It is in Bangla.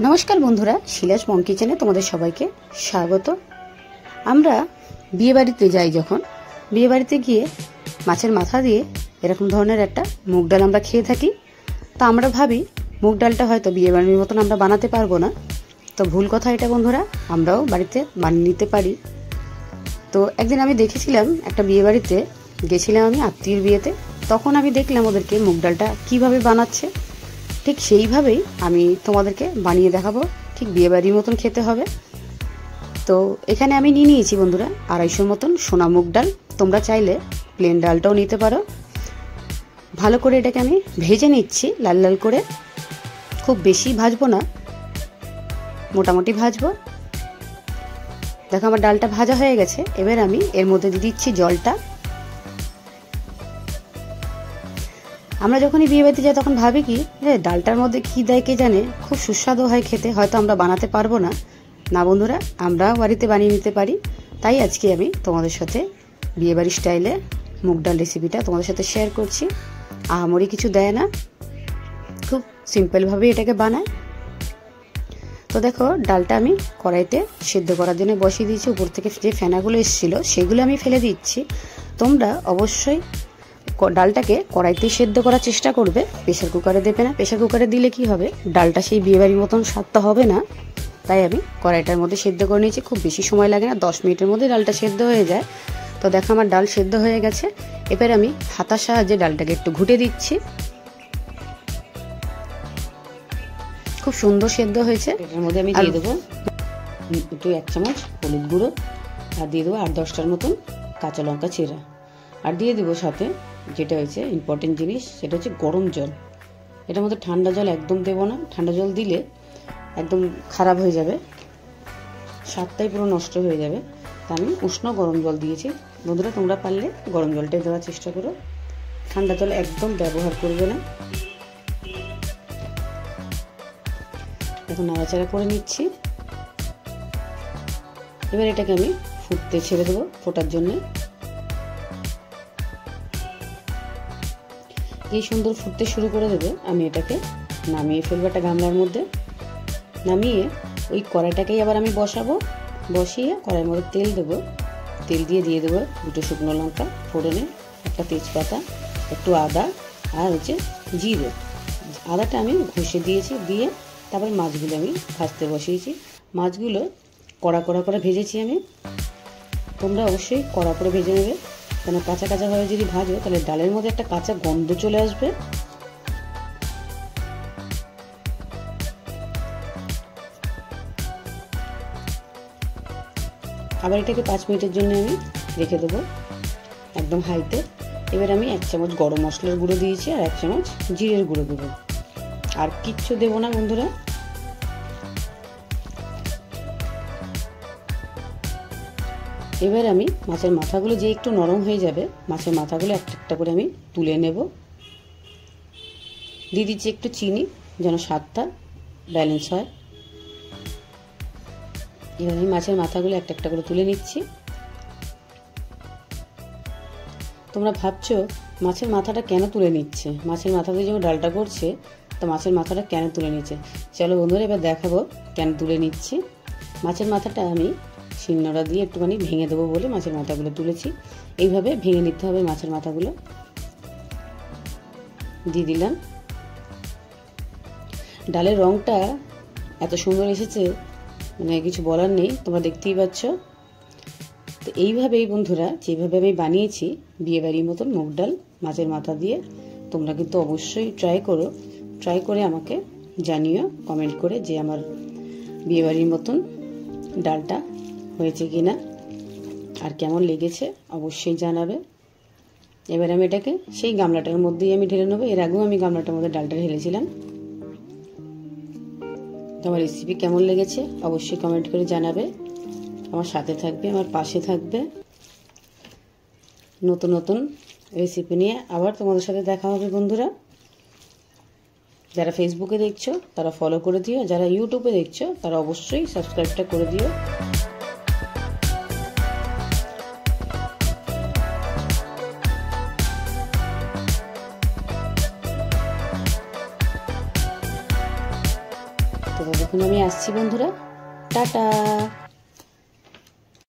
নমস্কার বন্ধুরা, শিলাস মম কিচেনে তোমাদের সবাইকে স্বাগত। আমরা বিয়ে বাড়িতে যাই, যখন বিয়ে বাড়িতে গিয়ে মাছের মাথা দিয়ে এরকম ধরনের একটা মুগ ডাল আমরা খেয়ে থাকি। তো আমরা ভাবি মুগ ডালটা হয়তো বিয়ে বাড়ির মতন আমরা বানাতে পারবো না। তো ভুল কথা এটা বন্ধুরা, আমরাও বাড়িতে বানিয়ে নিতে পারি। তো একদিন আমি দেখেছিলাম একটা বিয়ে বাড়িতে গেছিলাম আমি আত্মীয়ের বিয়েতে, তখন আমি দেখলাম ওদেরকে মুগ ডালটা কীভাবে বানাচ্ছে। ঠিক সেইভাবেই আমি তোমাদেরকে বানিয়ে দেখাবো, ঠিক বিয়েবাড়ির মতন খেতে হবে। তো এখানে আমি নিয়ে নিয়েছি বন্ধুরা 250 মতন সোনা মুগ ডাল। তোমরা চাইলে প্লেন ডালটাও নিতে পারো। ভালো করে এটাকে আমি ভেজে নিচ্ছি লাল লাল করে, খুব বেশি ভাজবো না, মোটামুটি ভাজবো। দেখো আমার ডালটা ভাজা হয়ে গেছে। এবার আমি এর মধ্যে দিয়ে দিচ্ছি জলটা। আমরা যখনই বিয়ে বাড়িতে যাই তখন ভাবি কি ডালটার মধ্যে কী দেয় কে জানে, খুব সুস্বাদু হয় খেতে, হয়তো আমরা বানাতে পারবো না। না বন্ধুরা, আমরাও বাড়িতে বানিয়ে নিতে পারি। তাই আজকে আমি তোমাদের সাথে বিয়েবাড়ির স্টাইলে মুগ ডাল রেসিপিটা তোমাদের সাথে শেয়ার করছি। আহামরি কিছু দেয় না, খুব সিম্পলভাবেই এটাকে বানায়। তো দেখো ডালটা আমি কড়াইতে সেদ্ধ করার জন্য বসিয়ে দিয়েছি। উপর থেকে যে ফেনাগুলো এসেছিলো সেগুলো আমি ফেলে দিচ্ছি। তোমরা অবশ্যই ডালটাকে কড়াইতে সেদ্ধ করার চেষ্টা করবে, প্রেসার কুকারে দেবে না। প্রেসার কুকারে দিলে কি হবে, ডালটা সেই বিয়েবাড়ির মতন স্বাদটা হবে না। তাই আমি কড়াইটার মধ্যে সেদ্ধ করে নিয়েছি। খুব বেশি সময় লাগে না, 10 মিনিটের মধ্যে ডালটা সেদ্ধ হয়ে যায়। তো দেখো আমার ডাল সেদ্ধ হয়ে গেছে। এবার আমি হাতার সাহায্যে ডালটাকে একটু ঘুটে দিচ্ছি। খুব সুন্দর সেদ্ধ হয়েছে। এটার মধ্যে আমি দিয়ে দেবো একটু 1 চামচ হলুদ গুঁড়ো, আর দিয়ে দেবো 8-10টার মতন কাঁচা লঙ্কা চেরা, আর দিয়ে দেবো সাথে যেটা হচ্ছে ইম্পর্টেন্ট জিনিস, সেটা হচ্ছে গরম জল। এটার মধ্যে ঠান্ডা জল একদম দেবো না, ঠান্ডা জল দিলে একদম খারাপ হয়ে যাবে, স্বাদটাই পুরো নষ্ট হয়ে যাবে। তা আমি উষ্ণ গরম জল দিয়েছি। বন্ধুরা তোমরা পারলে গরম জলটাই দেওয়ার চেষ্টা করো, ঠান্ডা জল একদম ব্যবহার করবে না। এখন নাড়াচাড়া করে নিচ্ছি। এবার এটাকে আমি ফুটতে ছেড়ে দেবো, ফোটার জন্যে। এই সুন্দর ফুটতে শুরু করে দেবে, আমি এটাকে নামিয়ে ফেলবো একটা গামলার মধ্যে। নামিয়ে ওই কড়াইটাকেই আবার আমি বসাবো। বসিয়ে কড়াইয়ের মধ্যে তেল দেবো। তেল দিয়ে দেবো 2 শুকনো লঙ্কা ফোড়নে, একটা তেজপাতা, একটু আদা, আর হচ্ছে জিরে। আদাটা আমি ঘষে দিয়েছি, দিয়ে তারপর মাছগুলো আমি ভাজতে বসিয়েছি। মাছগুলো কড়া করে ভেজেছি আমি। তোমরা অবশ্যই কড়া করে ভেজে নেবে, কেন কাঁচা কাঁচাভাবে যদি ভাজো তাহলে ডালের মধ্যে একটা কাঁচা গন্ধ চলে আসবে। আবার এটাকে 5 মিনিটের জন্য আমি রেখে দেবো একদম হাইতে। এবার আমি 1 চামচ গরম মশলার গুঁড়ো দিয়েছি, আর 1 চামচ জিরের গুঁড়ো দেবো। আর কিচ্ছু দেবো না বন্ধুরা। এবার আমি মাছের মাথাগুলো যে একটু নরম হয়ে যাবে, মাছের মাথাগুলো একটা করে আমি তুলে নেব। দিয়ে দিচ্ছি একটু চিনি, যেন স্বাদটা ব্যালেন্স হয়। এবার আমি মাছের মাথাগুলো একটা করে তুলে নিচ্ছি। তোমরা ভাবছো মাছের মাথাটা কেন তুলে নিচ্ছে, মাছের মাথা দিয়ে যখন ডালটা করছে তো মাছের মাথাটা কেন তুলে নিচ্ছে। চলো বন্ধুরা এবার দেখাবো কেন তুলে নিচ্ছি। মাছের মাথাটা আমি শিলনোড়া দিয়ে একটুখানি ভেঙে দেবো বলে মাছের মাথাগুলো তুলেছি। এইভাবে ভেঙে নিতে হবে মাছের মাথাগুলো। দিয়ে দিলাম। ডালের রঙটা এত সুন্দর এসেছে, মানে কিছু বলার নেই, তোমরা দেখতেই পাচ্ছ। তো এইভাবেই বন্ধুরা যেভাবে আমি বানিয়েছি বিয়েবাড়ির মতন মুগ ডাল মাছের মাথা দিয়ে, তোমরা কিন্তু অবশ্যই ট্রাই করো। ট্রাই করে আমাকে জানিও কমেন্ট করে যে আমার বিয়েবাড়ির মতন ডালটা হয়েছে কি না, আর কেমন লেগেছে অবশ্যই জানাবে। এবার আমি এটাকে সেই গামলাটার মধ্যেই আমি ঢেলে নেবো। এর আগেও আমি গামলাটার মধ্যে ডালটা ঢেলেছিলাম। আমার রেসিপি কেমন লেগেছে অবশ্যই কমেন্ট করে জানাবে। আমার সাথে থাকবে, আমার পাশে থাকবে। নতুন নতুন রেসিপি নিয়ে আবার তোমাদের সাথে দেখা হবে বন্ধুরা। যারা ফেসবুকে দেখছো তারা ফলো করে দিও, যারা ইউটিউবে দেখছো তারা অবশ্যই সাবস্ক্রাইবটা করে দিও। তো এখন আমি আসছি বন্ধুরা, টাটা।